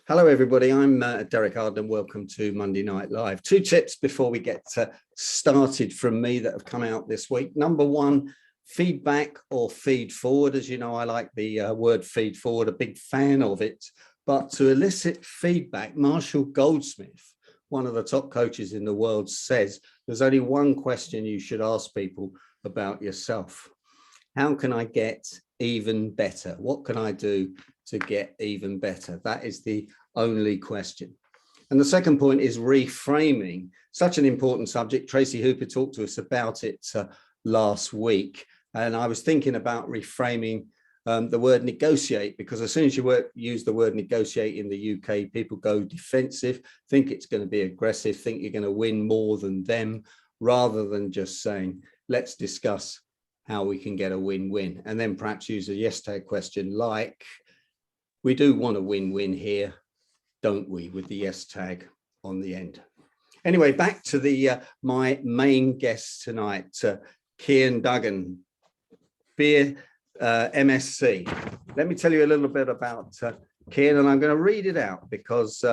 Hello, everybody. I'm Derek Arden. Welcome to Monday Night Live. Two tips before we get started from me that have come out this week. Number one, feedback or feed forward. As you know, I like the word feed forward, a big fan of it. But to elicit feedback, Marshall Goldsmith, one of the top coaches in the world, says there's only one question you should ask people about yourself. How can I get even better? What can I do to get even better? That is the only question. And the second point is reframing, such an important subject. Tracy Hooper talked to us about it last week. And I was thinking about reframing the word negotiate, because as soon as you use the word negotiate in the UK, people go defensive, think it's going to be aggressive, think you're going to win more than them, rather than just saying, let's discuss how we can get a win-win, and then perhaps use a yes tag question like, we do want a win-win here, don't we, with the yes tag on the end. Anyway, back to the my main guest tonight, Cian Duggan, beer MSc. Let me tell you a little bit about Cian, and I'm going to read it out because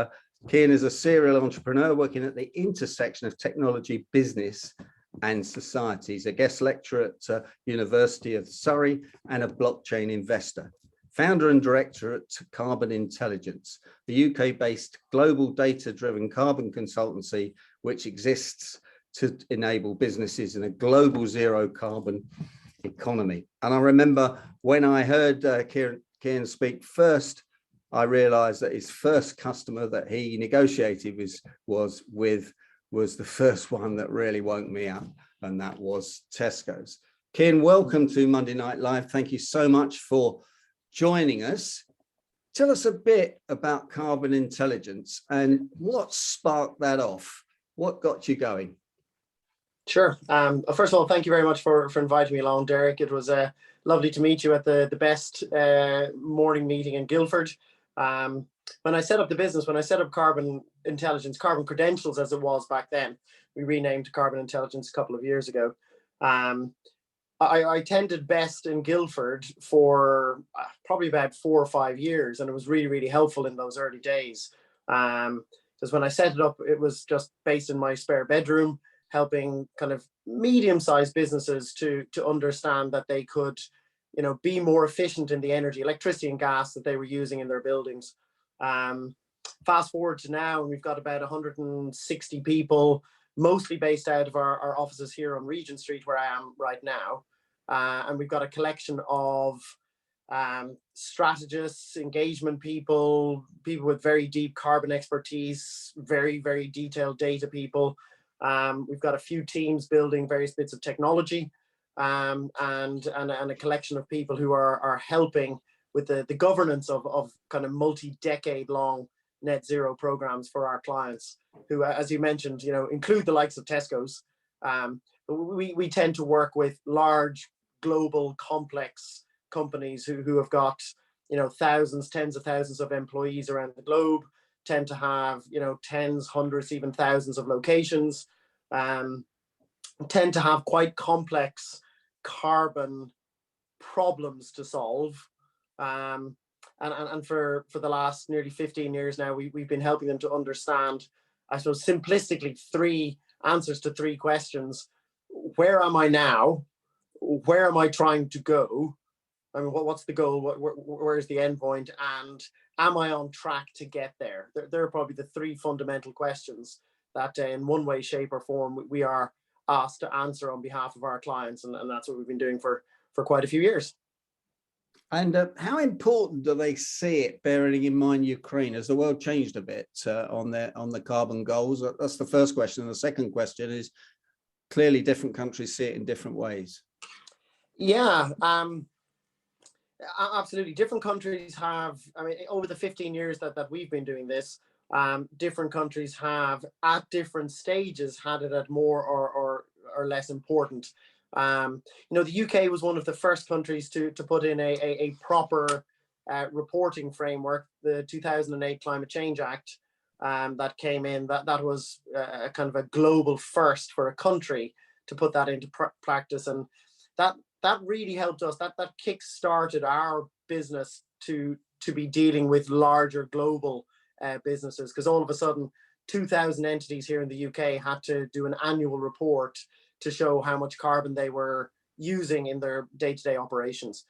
Cian is a serial entrepreneur working at the intersection of technology, business and society. He's a guest lecturer at University of Surrey and a blockchain investor. Founder and director at Carbon Intelligence, the UK-based global data-driven carbon consultancy, which exists to enable businesses in a global zero carbon economy. And I remember when I heard Cian speak first, I realized that his first customer that he negotiated was the first one that really woke me up, and that was Tesco's. Cian, welcome to Monday Night Live. Thank you so much for joining us. Tell us a bit about Carbon Intelligence and what sparked that off. What got you going? Sure. First of all, thank you very much for inviting me along, Derek. It was lovely to meet you at the best morning meeting in Guildford. When I set up the business, when I set up Carbon Intelligence, Carbon Credentials as it was back then, we renamed to Carbon Intelligence a couple of years ago. I attended Best in Guildford for probably about 4 or 5 years, and it was really, really helpful in those early days. Because when I set it up, it was just based in my spare bedroom, helping kind of medium-sized businesses to understand that they could, be more efficient in the energy, electricity and gas that they were using in their buildings. Fast forward to now, and we've got about 160 people, mostly based out of our offices here on Regent Street, where I am right now. And we've got a collection of strategists, engagement people with very deep carbon expertise, very, very detailed data people. We've got a few teams building various bits of technology, and a collection of people who are helping with the governance of kind of multi-decade long net zero programs for our clients, who, as you mentioned, include the likes of Tesco's. We tend to work with large, global, complex companies who have got, thousands, tens of thousands of employees around the globe, tend to have, tens, hundreds, even thousands of locations, tend to have quite complex carbon problems to solve. And for the last nearly 15 years now, we've been helping them to understand, I suppose, simplistically, 3 answers to 3 questions. Where am I now? Where am I trying to go? I mean, what's the goal? Where's the end point? And am I on track to get there? They're probably the 3 fundamental questions that in one way, shape or form, we are asked to answer on behalf of our clients. And that's what we've been doing for quite a few years. And how important do they see it, bearing in mind Ukraine? Has the world changed a bit on the carbon goals? That's the first question. And the second question is, clearly different countries see it in different ways. Yeah, absolutely. Different countries have, over the 15 years that we've been doing this, different countries have at different stages had it at more or less important. The UK was one of the first countries to put in a proper reporting framework, the 2008 Climate Change Act, that came in. That was a kind of a global first for a country to put that into practice, and that really helped us. That kick-started our business to be dealing with larger global businesses, because all of a sudden 2,000 entities here in the UK had to do an annual report to show how much carbon they were using in their day-to-day operations.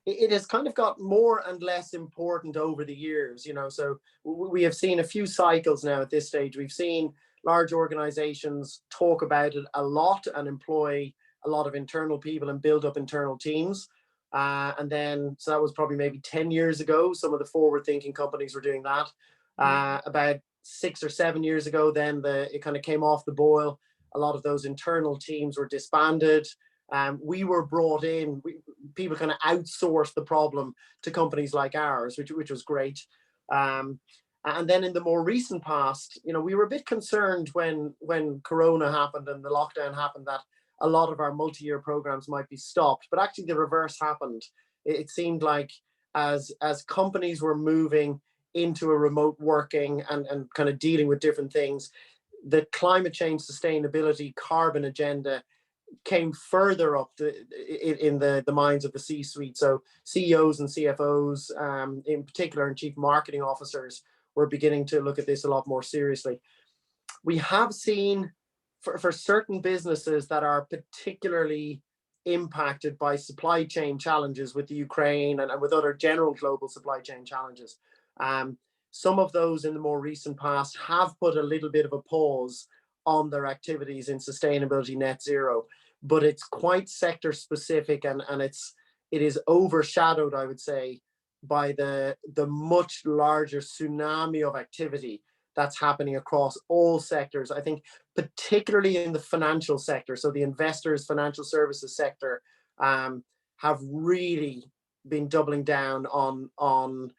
It has kind of got more and less important over the years, so we have seen a few cycles now at this stage. We've seen large organizations talk about it a lot and employ a lot of internal people and build up internal teams. And then, so that was probably maybe 10 years ago, some of the forward-thinking companies were doing that. About 6 or 7 years ago, then it kind of came off the boil. A lot of those internal teams were disbanded. We were brought in, people kind of outsourced the problem to companies like ours, which was great. And then in the more recent past, we were a bit concerned when Corona happened and the lockdown happened that a lot of our multi-year programs might be stopped, but actually the reverse happened. It seemed like as companies were moving into a remote working and kind of dealing with different things, the climate change, sustainability, carbon agenda came further up in the minds of the C-suite. So CEOs and CFOs, in particular, and chief marketing officers were beginning to look at this a lot more seriously. We have seen for certain businesses that are particularly impacted by supply chain challenges with the Ukraine and with other general global supply chain challenges. Some of those in the more recent past have put a little bit of a pause on their activities in sustainability net zero, but it's quite sector specific and it is overshadowed, I would say, by the much larger tsunami of activity that's happening across all sectors. I think particularly in the financial sector, so the investors, financial services sector, have really been doubling down on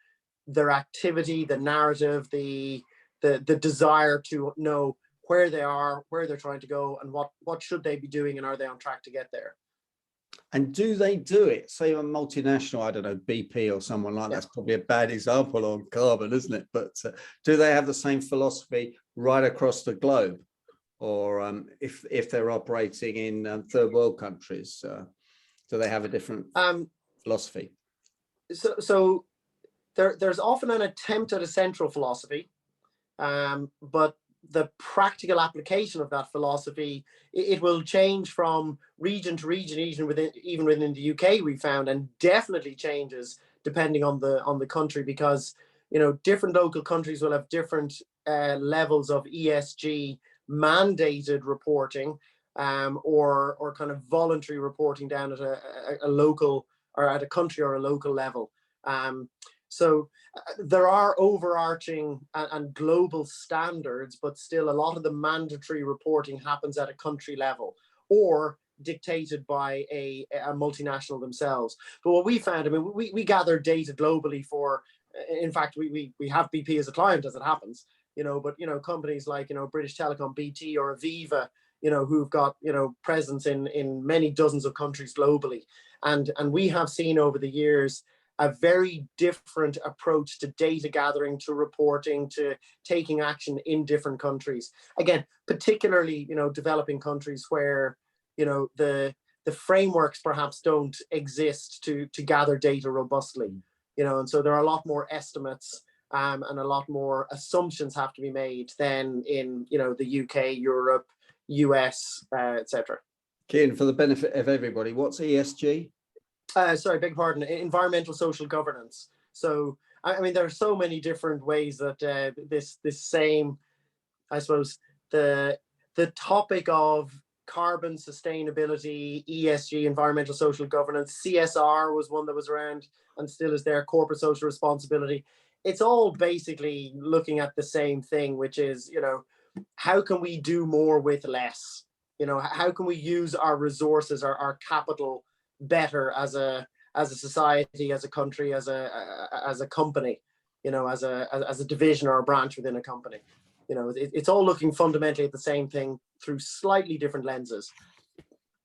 their activity, the narrative, the desire to know where they are, where they're trying to go, and what should they be doing, and are they on track to get there? And do they do it? Say a multinational, I don't know, BP or someone like that's probably a bad example on carbon, isn't it? But do they have the same philosophy right across the globe? Or if they're operating in third world countries, do they have a different philosophy? So there's often an attempt at a central philosophy, but the practical application of that philosophy, it will change from region to region, even within the UK, we found, and definitely changes depending on the country, because different local countries will have different levels of ESG mandated reporting, or kind of voluntary reporting down at a local or at a country or a local level. So there are overarching and global standards, but still a lot of the mandatory reporting happens at a country level or dictated by a multinational themselves. But what we found, we gather data globally for, in fact, we have BP as a client as it happens, but companies like British Telecom, BT, or Aviva, who've got presence in many dozens of countries globally, and we have seen over the years a very different approach to data gathering, to reporting, to taking action in different countries. Again, particularly, developing countries where, the frameworks perhaps don't exist to gather data robustly, and so there are a lot more estimates and a lot more assumptions have to be made than in, the UK, Europe, US, etc. Cian, for the benefit of everybody, what's ESG? Sorry, beg pardon, environmental social governance. So, there are so many different ways that this same, I suppose, the topic of carbon sustainability, ESG, environmental social governance, CSR was one that was around and still is there, corporate social responsibility. It's all basically looking at the same thing, which is, how can we do more with less? How can we use our resources, our capital better as a society, as a country, as a company, as a division or a branch within a company. It's all looking fundamentally at the same thing through slightly different lenses,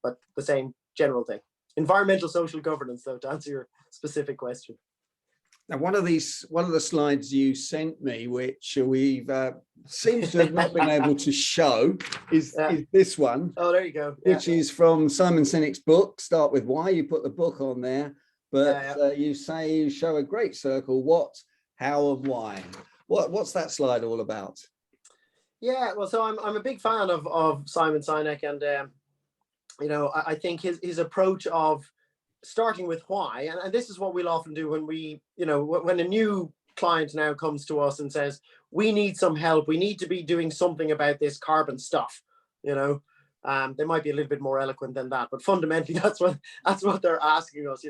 but the same general thing. Environmental social governance, though, to answer your specific question. Now, one of the slides you sent me, which we've seems to have not been able to show, is this one. Oh, there you go. Which is from Simon Sinek's book, Start With Why. You put the book on there, but you say you show a great circle. What how and why. What's that slide all about? Yeah, well, so I'm a big fan of Simon Sinek, and I think his approach of starting with why, and this is what we'll often do when when a new client now comes to us and says, we need some help, we need to be doing something about this carbon stuff. They might be a little bit more eloquent than that, but fundamentally that's what they're asking us.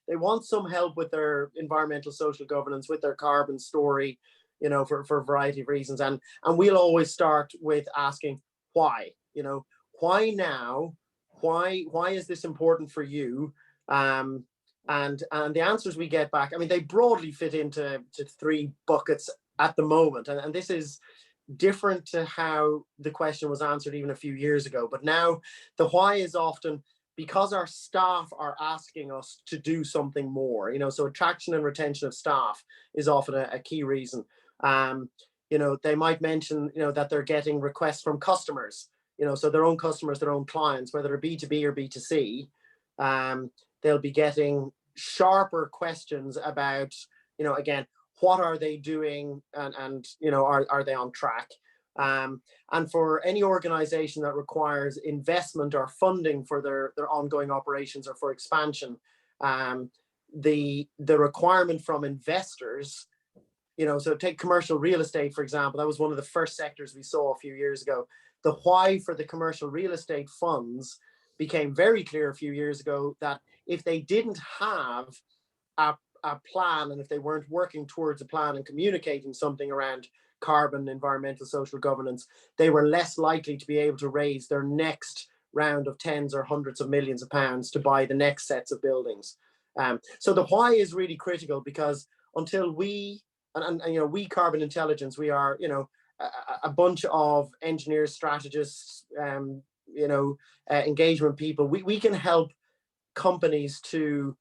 They want some help with their environmental social governance, with their carbon story, for a variety of reasons, and we'll always start with asking why. Why now? Why is this important for you? And the answers we get back, I mean, they broadly fit into three buckets at the moment, and this is different to how the question was answered even a few years ago. But now the why is often because our staff are asking us to do something more. So attraction and retention of staff is often a key reason. They might mention that they're getting requests from customers, so their own customers, their own clients, whether B2B or B2C. They'll be getting sharper questions about, again, what are they doing, and are they on track? And for any organization that requires investment or funding for their ongoing operations or for expansion, the requirement from investors, so take commercial real estate, for example. That was one of the first sectors we saw a few years ago. The why for the commercial real estate funds became very clear a few years ago, that if they didn't have a plan, and if they weren't working towards a plan and communicating something around carbon, environmental, social governance, they were less likely to be able to raise their next round of tens or hundreds of millions of pounds to buy the next sets of buildings. So the why is really critical, because until we, and we Carbon Intelligence, we are, a bunch of engineers, strategists, engagement people. We can help companies to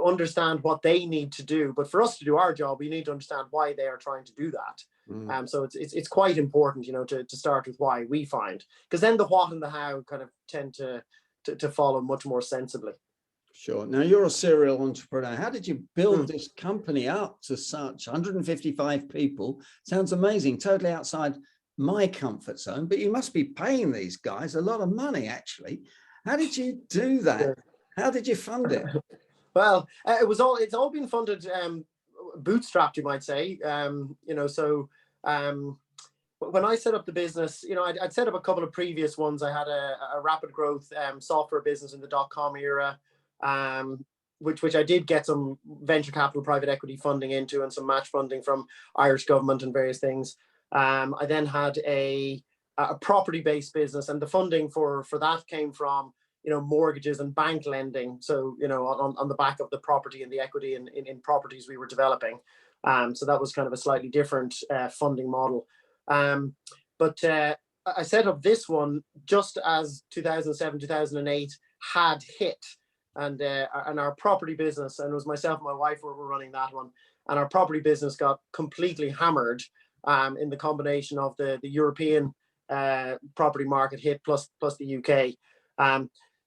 understand what they need to do, but for us to do our job, we need to understand why they are trying to do that. So it's quite important, to start with why, we find, because then the what and the how kind of tend to follow much more sensibly. Sure. Now, you're a serial entrepreneur. How did you build this company up to such 155 people? Sounds amazing. Totally outside my comfort zone, but you must be paying these guys a lot of money, actually. How did you do that? Sure. How did you fund it? Well, it's all been funded, bootstrapped, you might say. When I set up the business, I'd set up a couple of previous ones. I had a rapid growth software business in the .com era, which I did get some venture capital, private equity funding into, and some match funding from Irish government and various things. I then had a property-based business, and the funding for that came from mortgages and bank lending. So on the back of the property and the equity in properties we were developing. So that was kind of a slightly different funding model. But I set up this one just as 2007, 2008 had hit, and our property business, and it was myself and my wife were running that one, and our property business got completely hammered in the combination of the European property market hit plus the UK.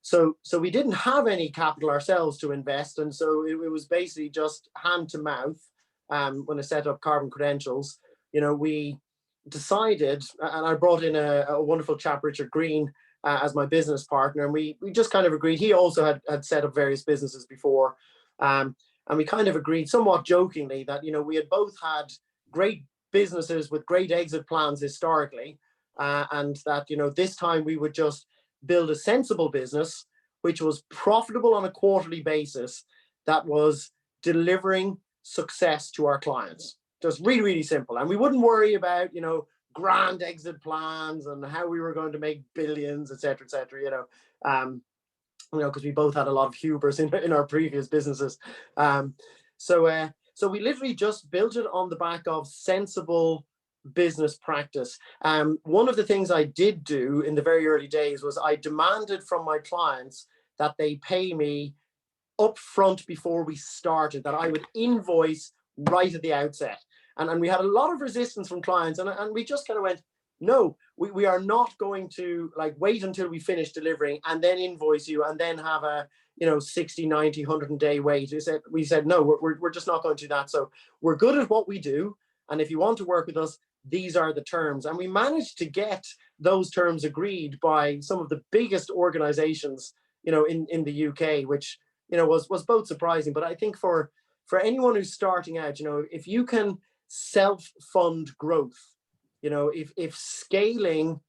So we didn't have any capital ourselves to invest, and so it was basically just hand to mouth. When I set up Carbon Credentials, we decided, and I brought in a wonderful chap, Richard Green, as my business partner, and we just kind of agreed. He also had set up various businesses before, and we kind of agreed somewhat jokingly that we had both had great businesses with great exit plans historically, and that this time we would just build a sensible business which was profitable on a quarterly basis, that was delivering success to our clients. Just really, really simple. And we wouldn't worry about, grand exit plans and how we were going to make billions, et cetera, because we both had a lot of hubris in our previous businesses. So we literally just built it on the back of sensible business practice. One of the things I did do in the very early days was I demanded from my clients that they pay me upfront before we started, that I would invoice right at the outset. And we had a lot of resistance from clients, and we just kind of went, no, we are not going to wait until we finish delivering and then invoice you and then have a 60, 90, 100-day wait. We said, no, we're just not going to do that. So we're good at what we do. And if you want to work with us, these are the terms. And we managed to get those terms agreed by some of the biggest organizations, in the UK, which, was both surprising. But I think for anyone who's starting out, if you can self-fund growth, if scaling,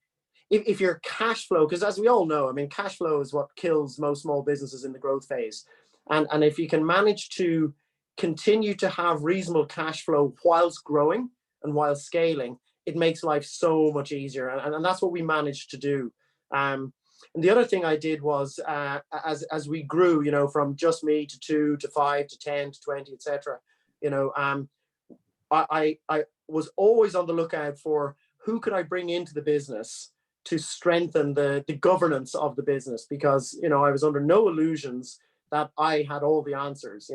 if your cash flow, because as we all know, I mean, cash flow is what kills most small businesses in the growth phase. And if you can manage to continue to have reasonable cash flow whilst growing and while scaling, it makes life so much easier. And that's what we managed to do. And the other thing I did was, as we grew, from just me to 2 to 5 to 10 to 20, etc., I was always on the lookout for who could I bring into the business to strengthen the governance of the business, because, I was under no illusions that I had all the answers.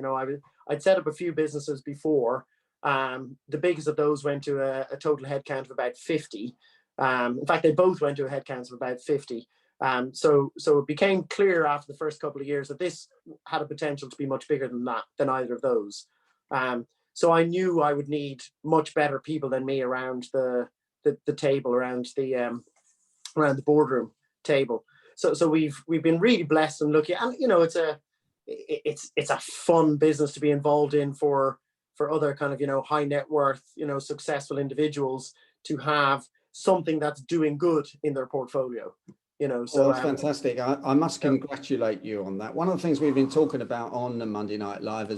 I'd set up a few businesses before. The biggest of those went to a total headcount of about 50. In fact, they both went to a headcount of about 50. So it became clear after the first couple of years that this had a potential to be much bigger than either of those. So I knew I would need much better people than me around the table, around the boardroom table. So we've been really blessed and lucky, and it's a fun business to be involved in for other kind of high net worth successful individuals to have something that's doing good in their portfolio. So well, that's fantastic. I must congratulate you on that. One of the things we've been talking about on the Monday Night Live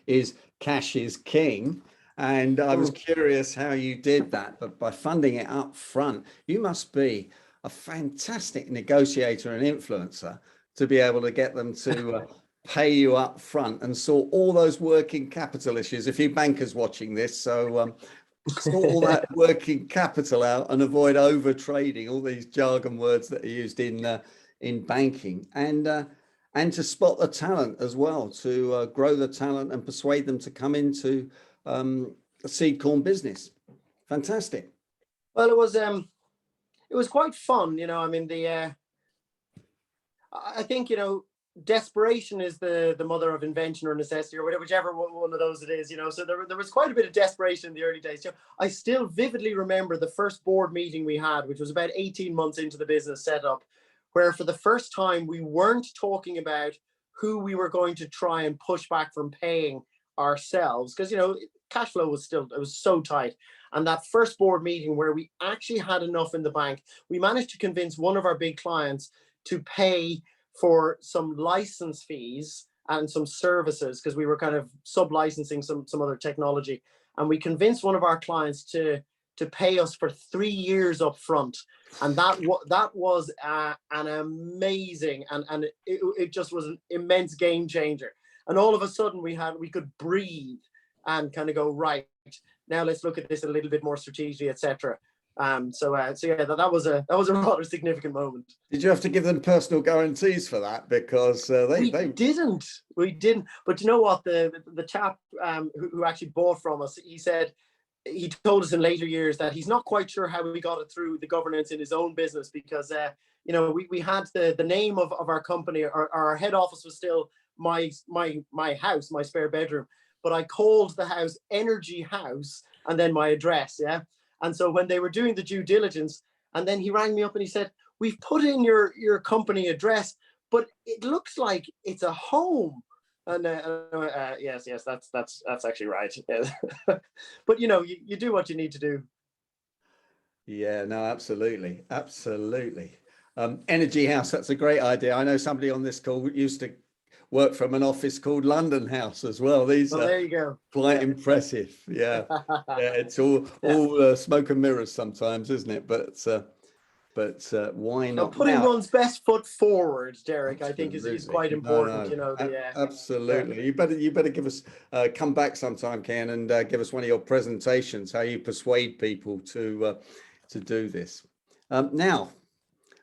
is cash is king. And I was curious how you did that, but by funding it up front, you must be a fantastic negotiator and influencer to be able to get them to pay you up front and sort all those working capital issues. A few bankers watching this, so sort all that working capital out and avoid over trading, all these jargon words that are used in banking, and to spot the talent as well, to grow the talent and persuade them to come into a seed corn business. Fantastic. Well, it was quite fun. I mean, I think, desperation is the mother of invention or necessity, or whichever one of those it is, so there was quite a bit of desperation in the early days. I still vividly remember the first board meeting we had, which was about 18 months into the business setup, where for the first time we weren't talking about who we were going to try and push back from paying ourselves, because cash flow was so tight. And that first board meeting where we actually had enough in the bank, we managed to convince one of our big clients to pay for some license fees and some services, because we were kind of sub-licensing some other technology. And we convinced one of our clients to pay us for 3 years up front. And that was an amazing, and it just was an immense game changer. And all of a sudden we could breathe and kind of go, right, now let's look at this a little bit more strategically, etc. So yeah, that was a rather significant moment. Did you have to give them personal guarantees for that? Because we didn't. But you know what? The chap who actually bought from us, he told us in later years that he's not quite sure how we got it through the governance in his own business, because we had the name of our company. Our head office was still my house, my spare bedroom, but I called the house Energy House and then my address. Yeah. And so when they were doing the due diligence, and then he rang me up and he said, "We've put in your company address, but it looks like it's a home." And yes, that's actually right. But you do what you need to do. Yeah, no, absolutely. Energy House, that's a great idea. I know somebody on this call used to work from an office called London House as well. These are there you go. Quite impressive. Yeah. Yeah, it's all smoke and mirrors sometimes, isn't it? But why not? Putting one's best foot forward, Derek, I think is quite important. Absolutely. You better give us come back sometime, Cian, and give us one of your presentations, how you persuade people to do this. Now,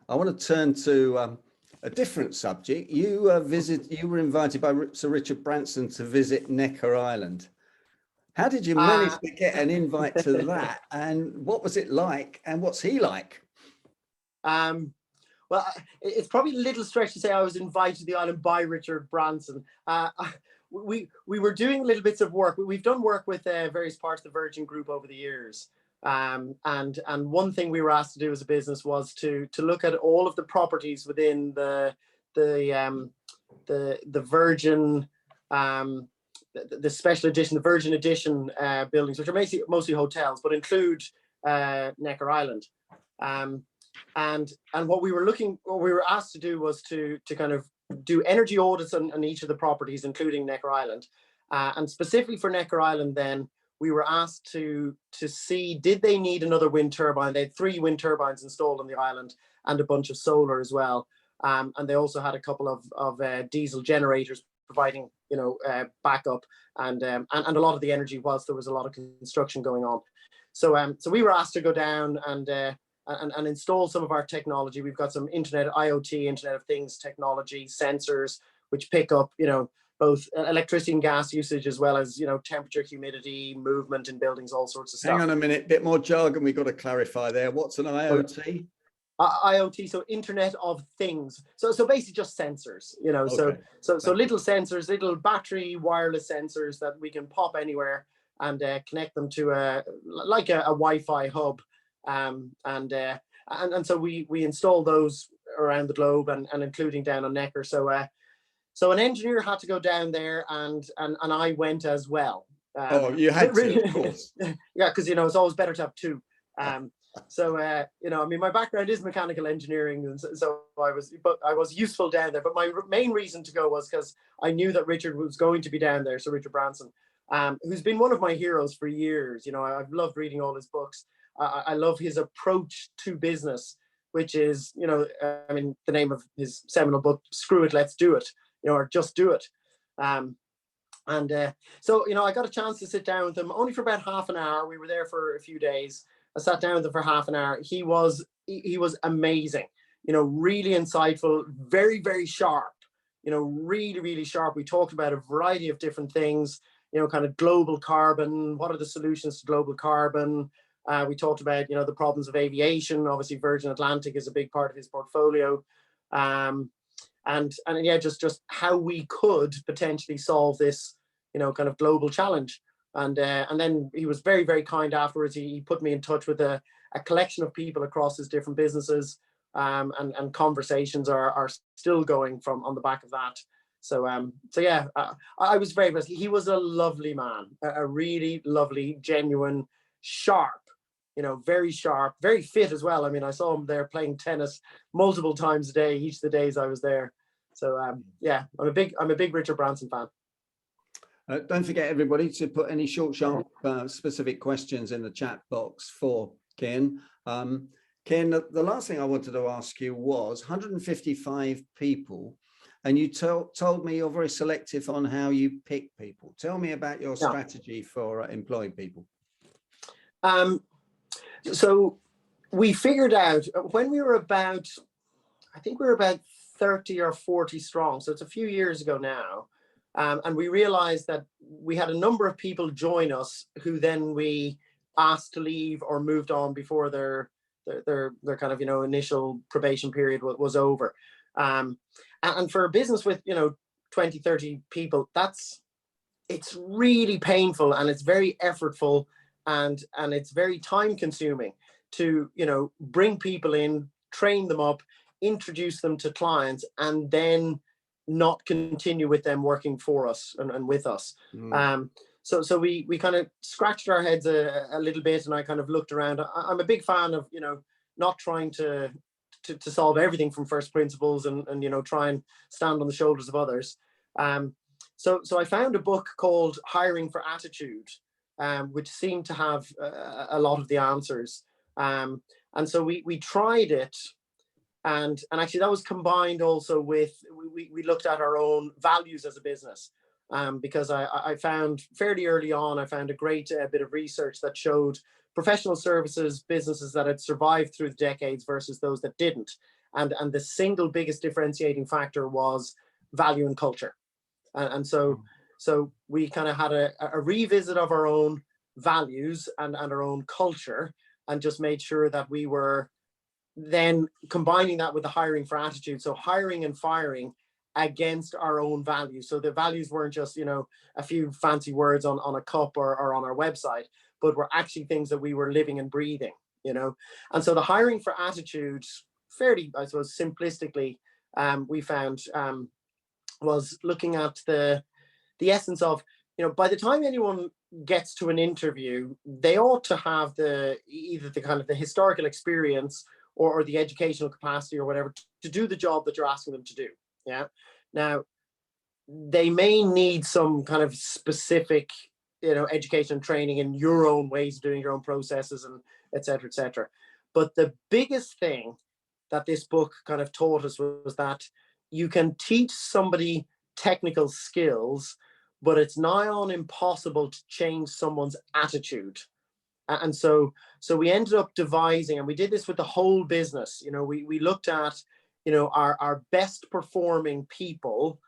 I want to turn to a different subject. You were invited by Sir Richard Branson to visit Necker Island. How did you manage to get an invite to that? And what was it like? And what's he like? Well, it's probably a little stretch to say I was invited to the island by Richard Branson. We were doing little bits of work. We've done work with various parts of the Virgin Group over the years. And one thing we were asked to do as a business was to look at all of the properties within the Virgin, the special edition, the Virgin Edition buildings, which are mostly hotels, but include Necker Island. And what we were asked to do was to kind of do energy audits on each of the properties, including Necker Island. And specifically for Necker Island, then we were asked to see, did they need another wind turbine? They had 3 wind turbines installed on the island and a bunch of solar as well. And they also had a couple of diesel generators providing, backup and a lot of the energy whilst there was a lot of construction going on. So we were asked to go down and install some of our technology. We've got some IoT, Internet of Things technology, sensors, which pick up, both electricity and gas usage, as well as, temperature, humidity, movement in buildings, all sorts of stuff. Hang on a minute, bit more jargon we've got to clarify there. What's an IoT? IoT, so Internet of Things. So basically just sensors, okay. So little sensors, little battery wireless sensors that we can pop anywhere and connect them to a Wi-Fi hub. And so we install those around the globe and including down on Necker. So an engineer had to go down there and I went as well. You had to, of course. Yeah, because it's always better to have 2. My background is mechanical engineering, and so I was useful down there. But my main reason to go was because I knew that Richard was going to be down there, Sir Richard Branson, who's been one of my heroes for years. I've loved reading all his books. I love his approach to business, which is, the name of his seminal book, "Screw It, Let's Do It," or "Just Do It." So I got a chance to sit down with him only for about half an hour. We were there for a few days. I sat down with him for half an hour. He was amazing, really insightful, very, very sharp, really, really sharp. We talked about a variety of different things, kind of global carbon. What are the solutions to global carbon? We talked about, the problems of aviation. Obviously, Virgin Atlantic is a big part of his portfolio. And just how we could potentially solve this, kind of global challenge. And then he was very, very kind afterwards. He put me in touch with a collection of people across his different businesses, and conversations are still going on the back of that. So yeah, I was very blessed. He was a lovely man, a really lovely, genuine, sharp, very sharp, very fit as well. I saw him there playing tennis multiple times a day, each of the days I was there. So yeah, I'm a big Richard Branson fan. Don't forget, everybody, to put any short, sharp, specific questions in the chat box for Ken. Ken, the last thing I wanted to ask you was 155 people, and you told me you're very selective on how you pick people. Tell me about your strategy for employing people. So we figured out when we were about, I think we were about 30 or 40 strong. So it's a few years ago now. And we realized that we had a number of people join us who then we asked to leave or moved on before their kind of, initial probation period was over. And for a business with, 20, 30 people, it's really painful and it's very effortful and it's very time consuming to, bring people in, train them up, introduce them to clients, and then not continue with them working for us and with us. So we kind of scratched our heads a little bit, and I kind of looked around. I'm a big fan of, not trying to solve everything from first principles and try and stand on the shoulders of others. So I found a book called Hiring for Attitude, which seemed to have a lot of the answers. And so we tried it. And actually that was combined also with, we looked at our own values as a business, because I found fairly early on, I found a great bit of research that showed professional services businesses that had survived through the decades versus those that didn't. And the single biggest differentiating factor was value and culture. And so we kind of had a revisit of our own values and our own culture, and just made sure that we were then combining that with the hiring for attitude, so hiring and firing against our own values. So the values weren't just, a few fancy words on a cup or on our website, but were actually things that we were living and breathing, And so the hiring for attitude, fairly, I suppose, simplistically, we found was looking at the essence of, by the time anyone gets to an interview, they ought to have either the kind of the historical experience or the educational capacity or whatever to do the job that you're asking them to do. Yeah. Now, they may need some kind of specific, education and training in your own ways of doing your own processes and et cetera, et cetera. But the biggest thing that this book kind of taught us was that you can teach somebody technical skills, but it's nigh on impossible to change someone's attitude. And so we ended up devising, and we did this with the whole business. We looked at, our best performing people,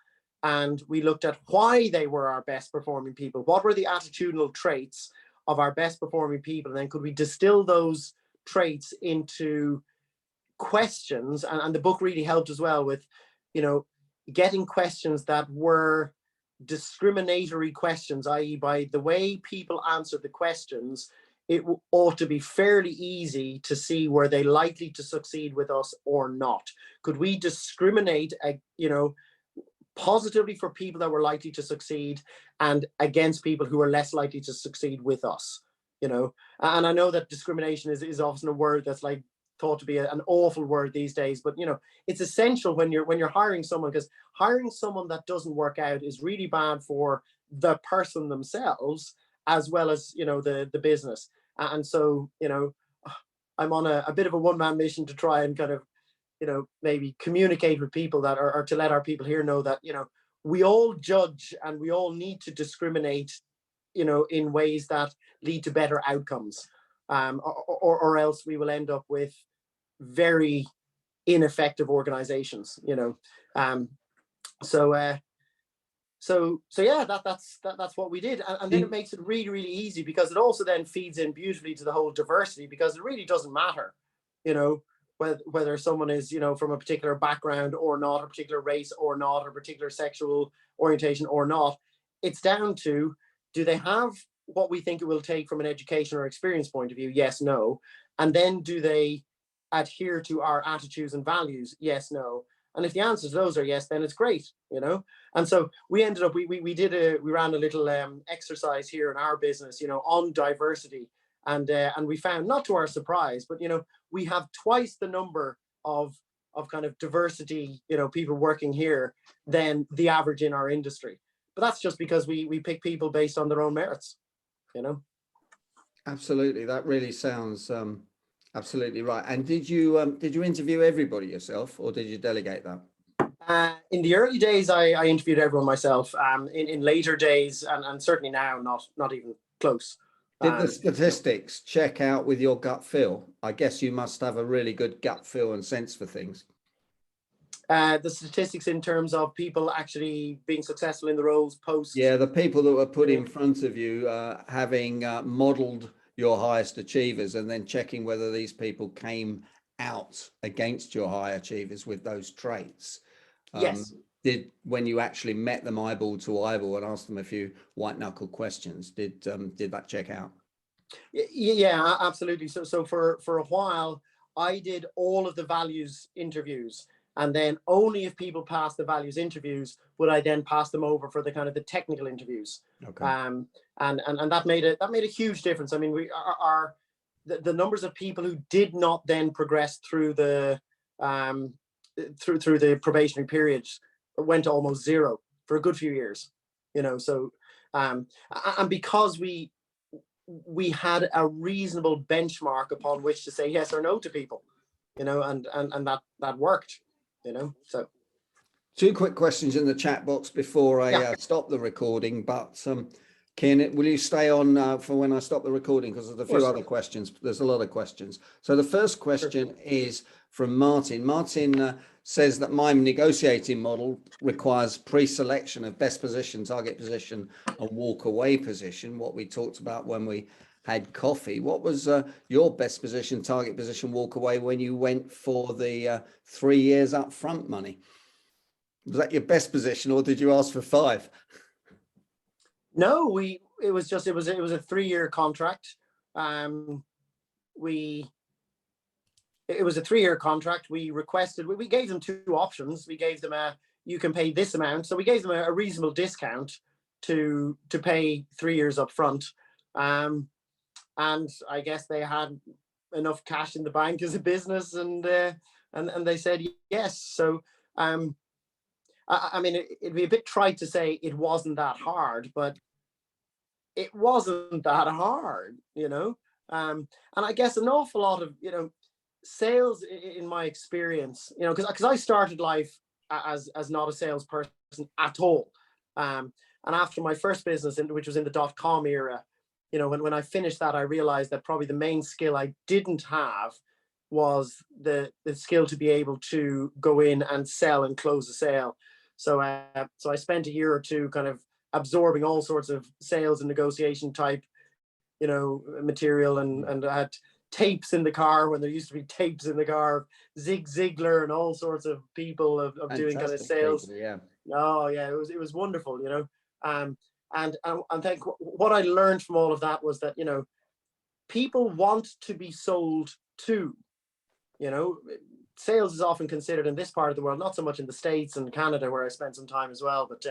and we looked at why they were our best performing people. What were the attitudinal traits of our best performing people? And then could we distill those traits into questions? And the book really helped as well with, getting questions that were discriminatory questions, i.e. by the way people answered the questions, it ought to be fairly easy to see were they likely to succeed with us or not. Could we discriminate, positively for people that were likely to succeed and against people who are less likely to succeed with us? And I know that discrimination is often a word that's like thought to be an awful word these days, but it's essential when you're hiring someone, because hiring someone that doesn't work out is really bad for the person themselves as well as the business. And so I'm on a bit of a one-man mission to try and kind of maybe communicate with people that are, or to let our people here know that we all judge and we all need to discriminate in ways that lead to better outcomes, or else we will end up with very ineffective organizations. So yeah, that's what we did, and then it makes it really, really easy, because it also then feeds in beautifully to the whole diversity, because it really doesn't matter, whether someone is from a particular background or not, a particular race or not, or a particular sexual orientation or not. It's down to, do they have what we think it will take from an education or experience point of view? Yes, no. And then do they adhere to our attitudes and values? Yes, no. And if the answers to those are yes, then it's great, And so we ended up, we ran a little exercise here in our business, on diversity, and we found, not to our surprise, but we have twice the number of kind of diversity, people working here than the average in our industry. But that's just because we pick people based on their own merits, Absolutely, that really sounds absolutely right. And did you interview everybody yourself, or did you delegate that? In the early days, I interviewed everyone myself. In later days, and certainly now, not even close. Did the statistics check out with your gut feel? I guess you must have a really good gut feel and sense for things. The statistics in terms of people actually being successful in the roles post. Yeah, the people that were put in front of you, having modeled your highest achievers, and then checking whether these people came out against your high achievers with those traits. Yes. When you actually met them eyeball to eyeball and asked them a few white knuckle questions, did that check out? Yeah, absolutely. So for a while, I did all of the values interviews, and then only if people passed the values interviews would I then pass them over for the kind of the technical interviews. Okay. And that made a huge difference. I mean, the numbers of people who did not then progress through the through the probationary periods went to almost zero for a good few years. So and because we had a reasonable benchmark upon which to say yes or no to people, and that worked. So two quick questions in the chat box before I stop the recording, but Cian, will you stay on for when I stop the recording, because there's a few other questions. There's a lot of questions. So the first question is from Martin. Martin says that my negotiating model requires pre-selection of best position, target position, and walk away position, what we talked about when we had coffee. What was your best position, target position, walk away when you went for the 3 years up front money? Was that your best position, or did you ask for 5? No, it was a 3-year contract. It was a 3-year contract. We gave them 2 options. We gave them you can pay this amount. So we gave them a reasonable discount to pay 3 years up front. And I guess they had enough cash in the bank as a business, and they said yes. So I mean, it'd be a bit trite to say it wasn't that hard, but it wasn't that hard, and I guess an awful lot of sales, in my experience, because I started life as not a salesperson at all, and after my first business, which was in the .com era, when I finished that, I realized that probably the main skill I didn't have was the skill to be able to go in and sell and close a sale. So I spent a year or two kind of absorbing all sorts of sales and negotiation type, material, and I had tapes in the car when there used to be tapes in the car of Zig Ziglar and all sorts of people of doing kind of sales. People, yeah. Oh yeah, it was wonderful, and I think what I learned from all of that was that people want to be sold to. Sales is often considered in this part of the world, not so much in the States and Canada, where I spent some time as well, but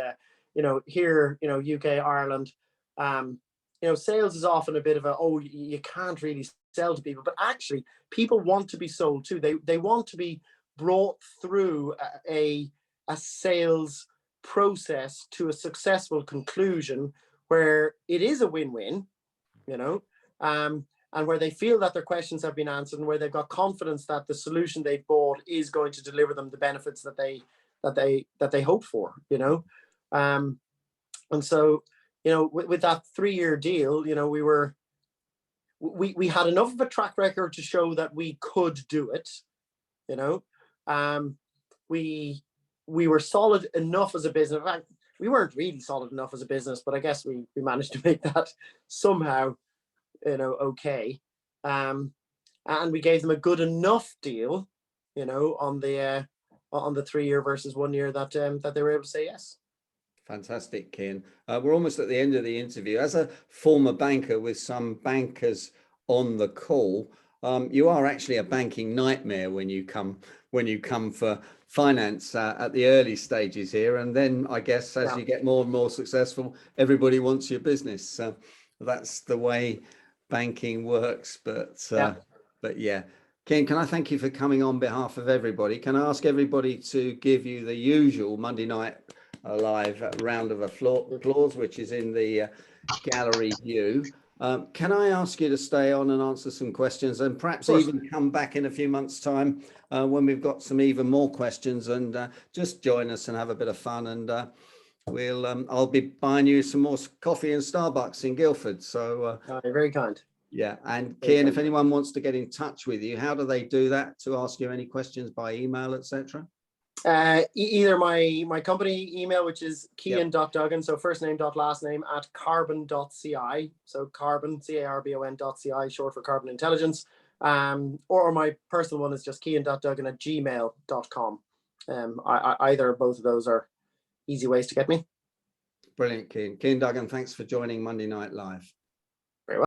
here, UK, Ireland, sales is often a bit of you can't really sell to people, but actually people want to be sold to. They want to be brought through a sales process to a successful conclusion where it is a win-win, and where they feel that their questions have been answered, and where they've got confidence that the solution they've bought is going to deliver them the benefits that they hope for, and so with that 3-year deal, we had enough of a track record to show that we could do it. We were solid enough as a business. In fact, we weren't really solid enough as a business, but I guess we managed to make that somehow okay, and we gave them a good enough deal on the 3-year versus 1 year that they were able to say yes. Fantastic, Cian. We're almost at the end of the interview. As a former banker with some bankers on the call, you are actually a banking nightmare when you come for finance at the early stages here, and then I guess as you get more and more successful, everybody wants your business. So that's the way banking works. But yeah, Cian, can I thank you for coming on behalf of everybody? Can I ask everybody to give you the usual Monday Night Live round of applause, which is in the gallery view? Can I ask you to stay on and answer some questions, and perhaps even come back in a few months' time when we've got some even more questions, and just join us and have a bit of fun, and I'll be buying you some more coffee in Starbucks in Guildford. So you're very kind. Yeah, and Cian, if anyone wants to get in touch with you, how do they do that to ask you any questions by email, etc.? Either my company email, which is Cian.Duggan, so first name dot last name at carbon.ci, so carbon, carbon.ci, short for Carbon Intelligence, or my personal one is just Cian.Duggan at gmail.com. Either or both of those are easy ways to get me. Brilliant, Cian. Cian Duggan, thanks for joining Monday Night Live.